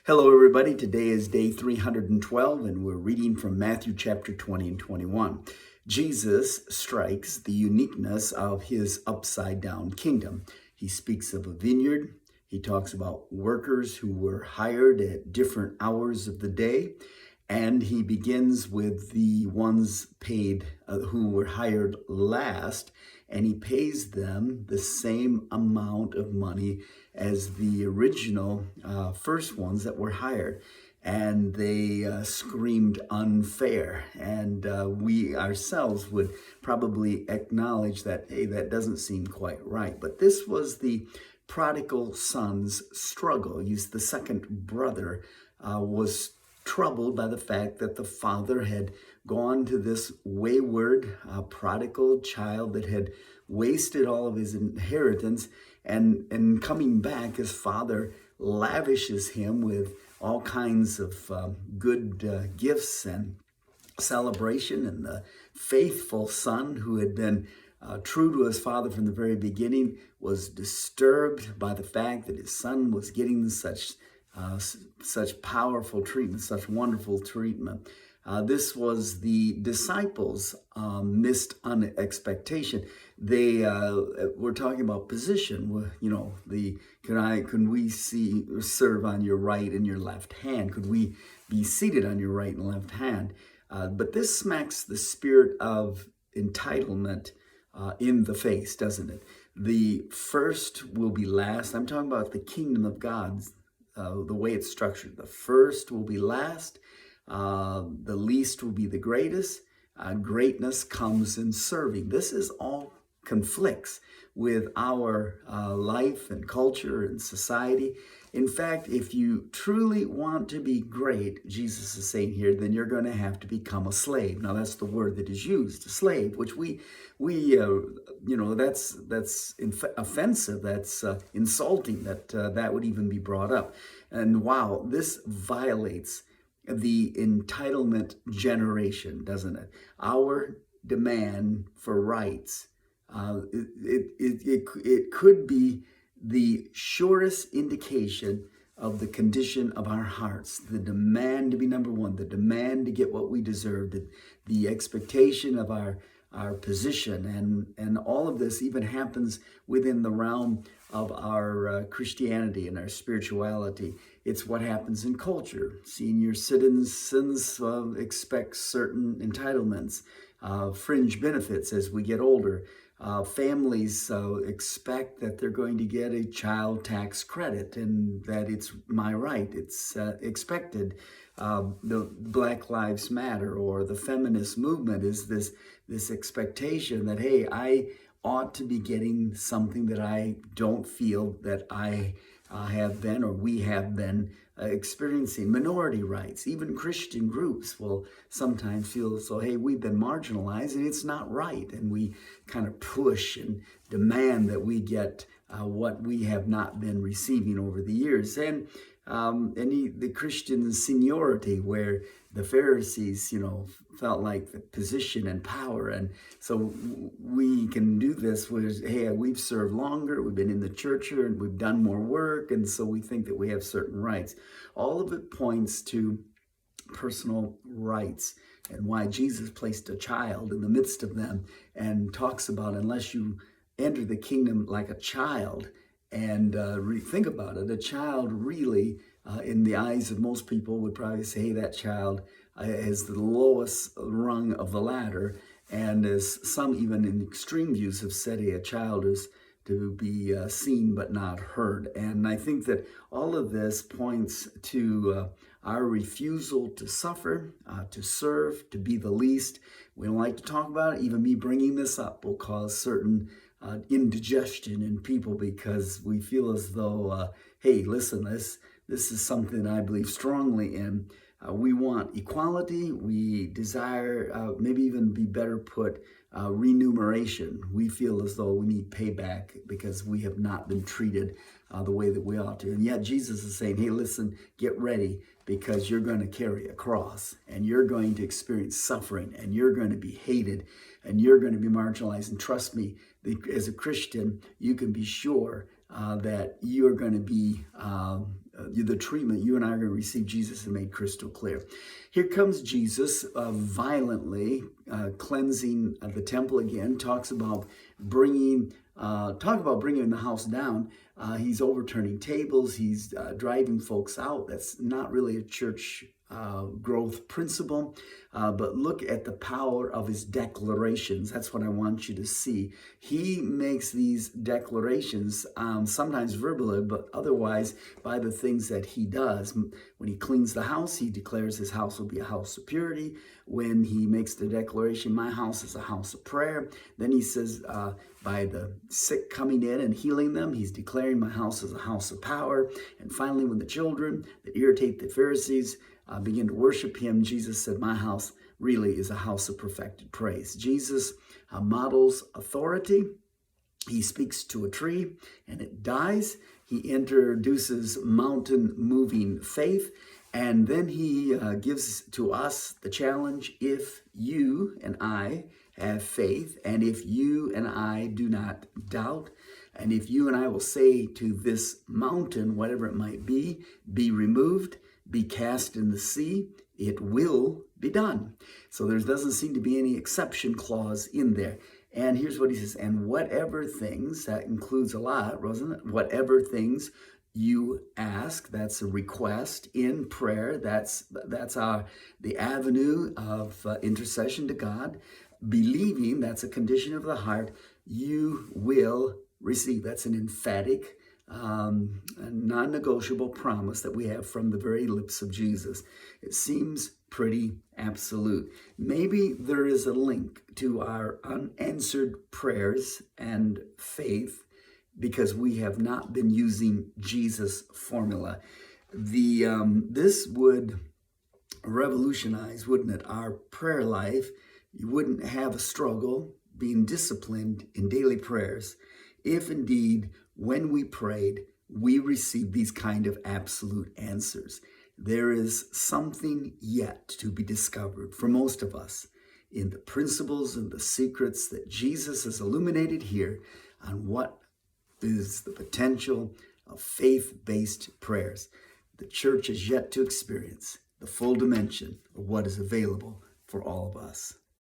Hello, everybody. Today is day 312, and we're reading from Matthew chapter 20 and 21. Jesus strikes the uniqueness of his upside down kingdom. He speaks of a vineyard. He talks about workers who were hired at different hours of the day. And he begins with the ones paid who were hired last, and he pays them the same amount of money as the original first ones that were hired. And they screamed unfair. And we ourselves would probably acknowledge that, hey, that doesn't seem quite right. But this was the prodigal son's struggle. He's the second brother, was troubled by the fact that the father had gone to this wayward, prodigal child that had wasted all of his inheritance, and coming back, his father lavishes him with all kinds of good gifts and celebration. And the faithful son who had been true to his father from the very beginning was disturbed by the fact that his son was getting such powerful treatment, such wonderful treatment. This was the disciples' missed expectation. They were talking about position. You know, can we serve on your right and your left hand? Could we be seated on your right and left hand? But this smacks the spirit of entitlement in the face, doesn't it? The first will be last. I'm talking about the kingdom of God. The way it's structured. The first will be last. The least will be the greatest. Greatness comes in serving. This is all conflicts with our life and culture and society. In fact, if you truly want to be great, Jesus is saying here, then you're going to have to become a slave. Now, that's the word that is used, a slave, which that's offensive. That's insulting. That would even be brought up. And wow, this violates the entitlement generation, doesn't it? Our demand for rights. It could be the surest indication of the condition of our hearts, the demand to be number one, the demand to get what we deserve, the expectation of our position, and all of this even happens within the realm of our Christianity and our spirituality. It's what happens in culture. Senior citizens expect certain entitlements, fringe benefits as we get older. Families expect that they're going to get a child tax credit and that it's my right, it's expected. The Black Lives Matter or the feminist movement is this expectation that, hey, I ought to be getting something that I don't feel that I have been or we have been experiencing. Minority rights, even Christian groups will sometimes feel so, hey, we've been marginalized and it's not right. And we kind of push and demand that we get what we have not been receiving over the years. And the Christian seniority, where the Pharisees, felt like the position and power. And so we can do this with, hey, we've served longer, we've been in the church here, and we've done more work. And so we think that we have certain rights. All of it points to personal rights and why Jesus placed a child in the midst of them and talks about, unless you enter the kingdom like a child. And think about it, a child really, in the eyes of most people, would probably say, hey, that child is the lowest rung of the ladder. And as some even in extreme views have said, hey, a child is to be seen but not heard. And I think that all of this points to our refusal to suffer, to serve, to be the least. We don't like to talk about it. Even me bringing this up will cause certain indigestion in people, because we feel as though, hey, listen, this is something I believe strongly in. We want equality. We desire, maybe even be better put, remuneration. We feel as though we need payback because we have not been treated the way that we ought to. And yet Jesus is saying, hey, listen, get ready, because you're going to carry a cross and you're going to experience suffering and you're going to be hated and you're going to be marginalized. And trust me, as a Christian, you can be sure that you're going to be the treatment you and I are going to receive. Jesus has made crystal clear. Here comes Jesus violently cleansing the temple again. Talk about bringing the house down. He's overturning tables. He's driving folks out. That's not really a church growth principle, but look at the power of his declarations. That's what I want you to see. He makes these declarations, sometimes verbally, but otherwise by the things that he does. When he cleans the house, he declares his house will be a house of purity. When he makes the declaration, my house is a house of prayer, then he says, by the sick coming in and healing them, he's declaring my house is a house of power. And finally, when the children that irritate the Pharisees begin to worship him, Jesus said, my house really is a house of perfected praise. Jesus models authority. He speaks to a tree and it dies. He introduces mountain-moving faith. And then he gives to us the challenge, if you and I have faith, and if you and I do not doubt, and if you and I will say to this mountain, whatever it might be removed, be cast in the sea, it will be done. So there doesn't seem to be any exception clause in there. And here's what he says, and whatever things, that includes a lot, wasn't it? Whatever things you ask, that's a request in prayer. That's the avenue of intercession to God. Believing, that's a condition of the heart, you will receive. That's an emphatic, non-negotiable promise that we have from the very lips of Jesus. It seems pretty absolute. Maybe there is a link to our unanswered prayers and faith because we have not been using Jesus' formula. This would revolutionize, wouldn't it, our prayer life. You wouldn't have a struggle being disciplined in daily prayers if indeed when we prayed, we received these kind of absolute answers. There is something yet to be discovered for most of us in the principles and the secrets that Jesus has illuminated here on what is the potential of faith-based prayers. The church has yet to experience the full dimension of what is available for all of us.